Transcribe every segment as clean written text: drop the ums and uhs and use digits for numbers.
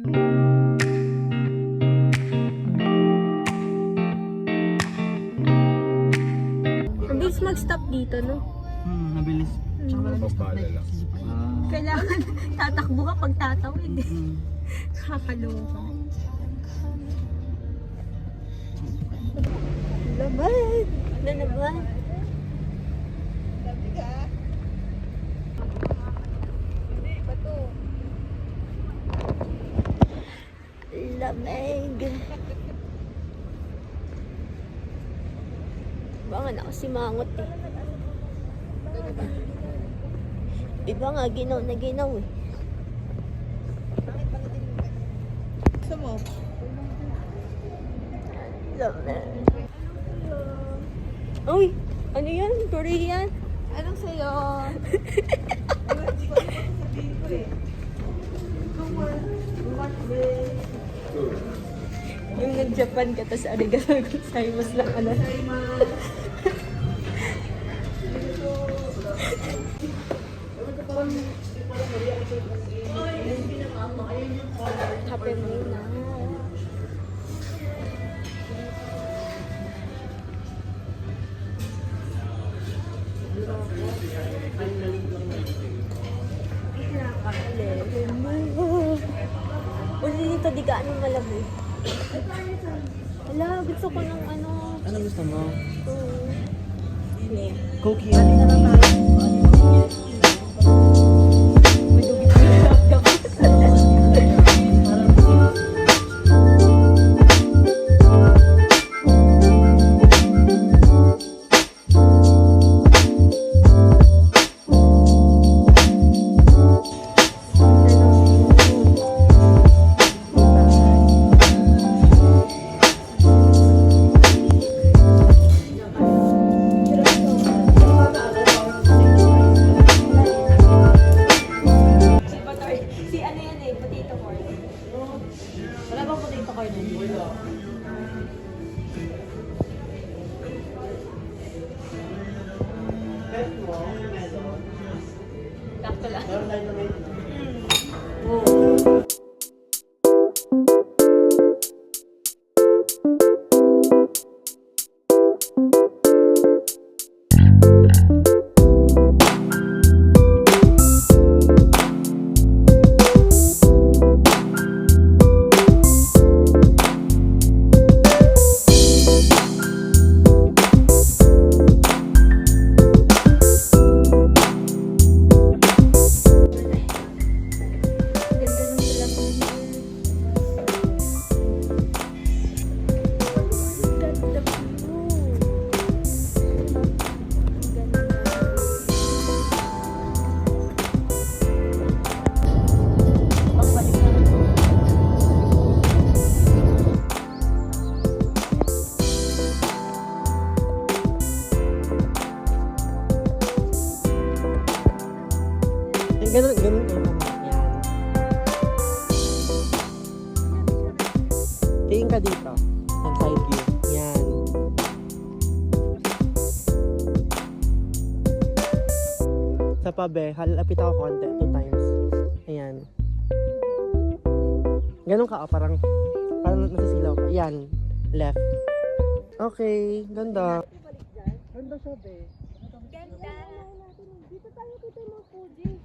Ang bilis mag-stop dito, no? Nabilis. Tsaka wala na stop light. Kailangan tatakbo ka pag tatawid eh. Kakaloka. Laban! Na naman? Lamig. Baka nakasimangot eh. Iba nga, ginaw na ginaw eh. Gusto mo? Lamig. Uy! Ano yan? Korean? Anong sa'yo? Yung nag-Japan ka, tas arigato gozaimasu lang ano. Kape muna. Uli nito, di ka anong malamig. Wala, gusto ko ng ano. Ano gusto mo? Cookie. Cookie. Ano na lang tayo? Madugit ko na laptop. Si ano yan eh, potato corn. Wala bang potato corn yan? Sakto lang. Ganda nung salamin. Ganda po. Ganda. Pagbalik na. Ganun kayo naman. Yan. Tingin ka dito. Ang side view. Yan. Sa pabe, halapit ako konti. 2 times. Ayan. Ganun ka, parang nasisilaw ka. Yan. Left. Okay. Ganda. Ganda siya, be. Ganda. Dito tayo kita yung mga Fuji.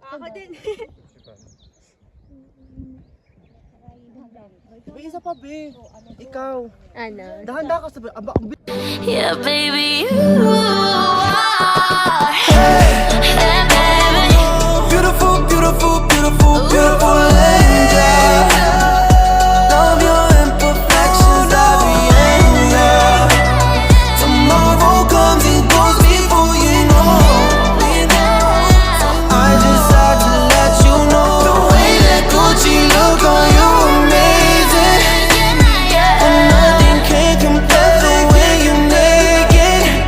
Ako din. May isa pa, be. Ikaw. Ano? Dahan-dahan ka sabi. Yeah, baby, you are. Hey, baby. Beautiful, beautiful, beautiful, beautiful angel. Love your imperfections, I'll be angel. Tomorrow comes and goes before you know. I just had to let you know the way that Gucci look on you amazing. And nothing can compare the way you make it.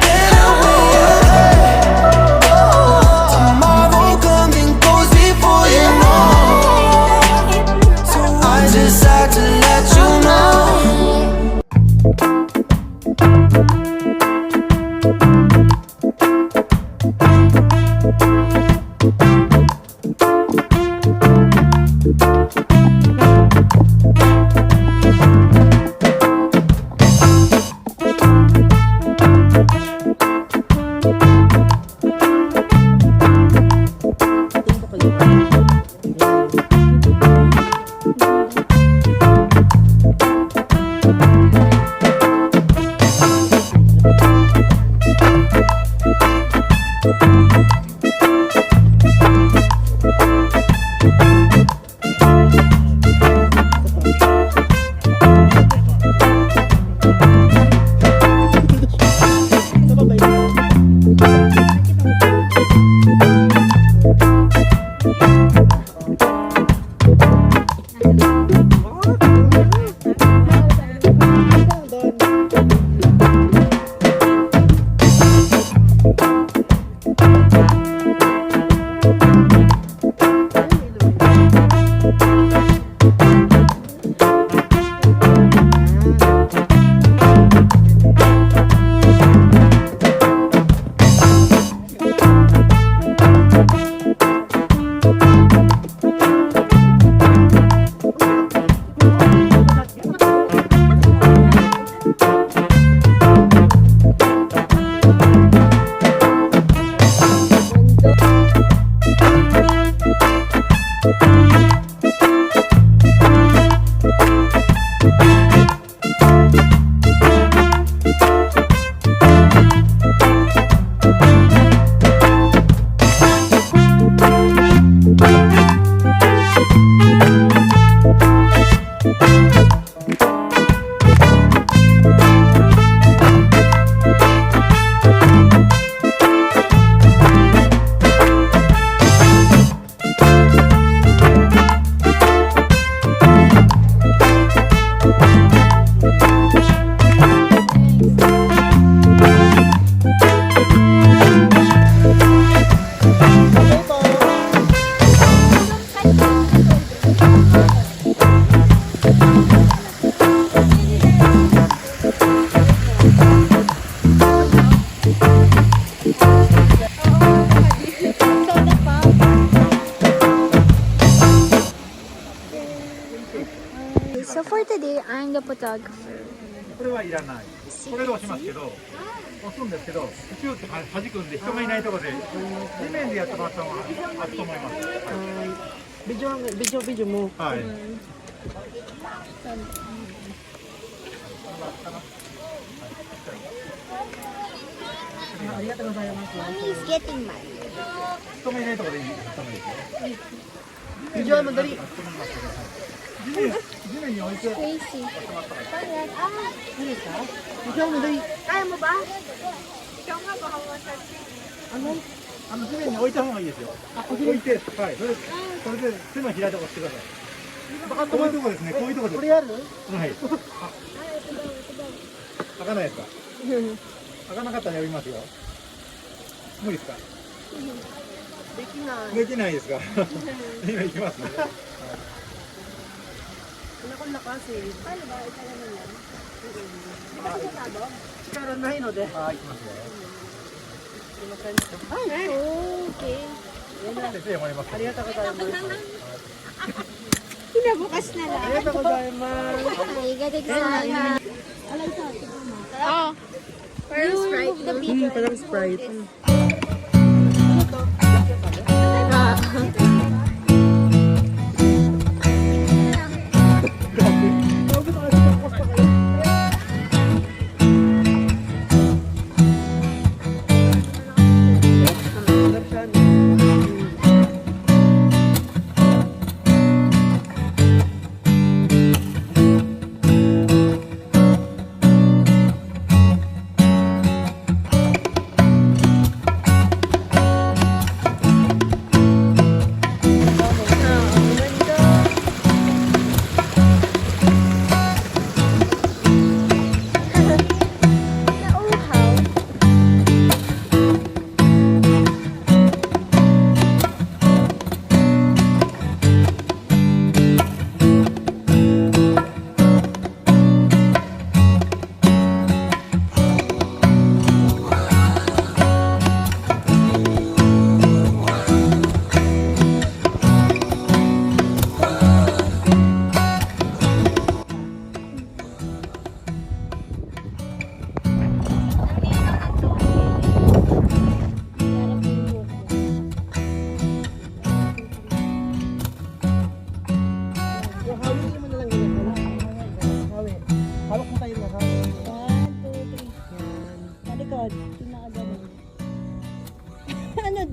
So for today, I'm the photographer. これはいらない。これで押しますけど、押すんですけど、ピューって弾くんで人がいないところで地面でやってもらった方があると思います。Video mo. はい。 He's getting mad. 人がいないところでいいですよ。 Video mo, dali. 地面に置いて。 Crazy. Video mo, dali. Kaya mo ba? 地面に置いた方がいいですよ。置いて、はい。それで手のひらで押してください。こういうとこですね。こういうとこです。これやる？はい。開かないですか。開かなかったらやりますよ。無理ですか。できないですか。今行きますね。 Karon na hino de. はい、行きますよ。 Okay. 先生もあります。 Arigatou gozaimasu. Kinabukas na lang. Arigatou gozaimasu. Arigatou gozaimasu. Oh. Parang Sprite. Parang Sprite.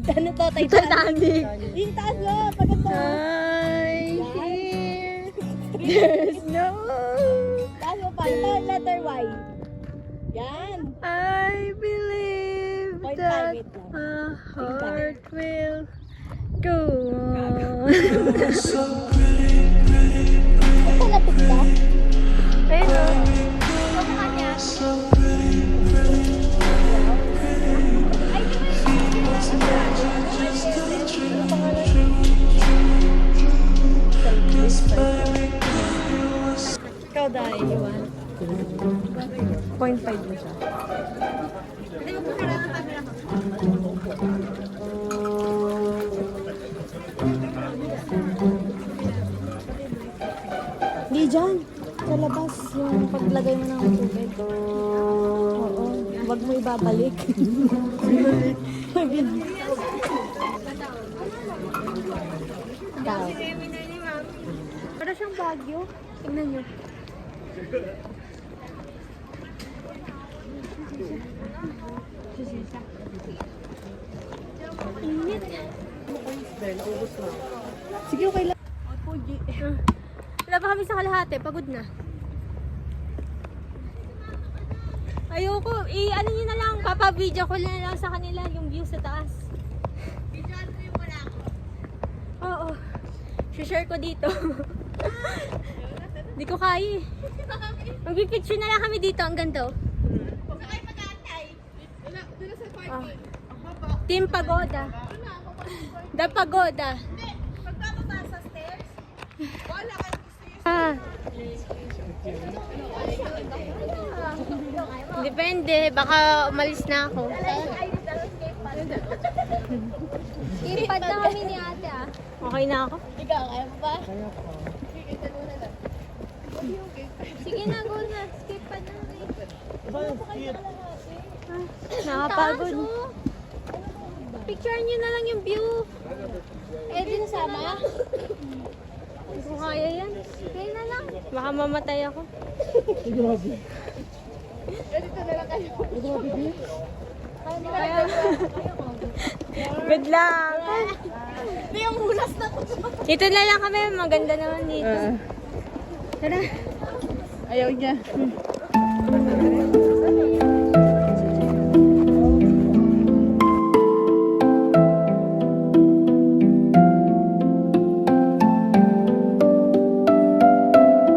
Ano to? Titanic. Yung taas mo. Pagkat mo. Here. There's no. Taas mo pa. Yung letter Y. Yan. I believe Point that five, wait lang. my heart will go on. Ito lapit ka? Ayun o. Ikaw dahil, Iwan. 0.5 mo siya. Di dyan. Sa labas. Yung paglagay mo ng tubig. Oo. Huwag mo ibabalik. Ikaw. Para siyang Baguio. Tingnan nyo. Init. Sige, okay lang. Wala pa kami sa kalahati. Pagod na. Ayoko. Ano nyo na lang. Papa-video ko na lang sa kanila yung view sa taas. Videoan mo yung wala ko. Oo. Share ko dito. Hindi ko kaya eh. Magpipicture na lang kami dito. Ang ganda oh. Saan kayo mag-aantay? Doon sa parking. Team Pagoda. The Pagoda. Hindi. Pagkababa sa stairs, wala kayo stairs. Ah. Depende. Baka umalis na ako. Ipad na kami ni ate ah. Okay na ako. Ikaw, kaya mo ba? Sige na, go na. Skip pa na. Nakapagod. Picture nyo na lang yung view. Eh, din sama. Hindi ko kaya yan. Kaya na lang. Baka mamatay ako. Kaya, good luck. May yung hulas na to. Dito na lang kami. Maganda naman dito. Tara. Ayaw niya.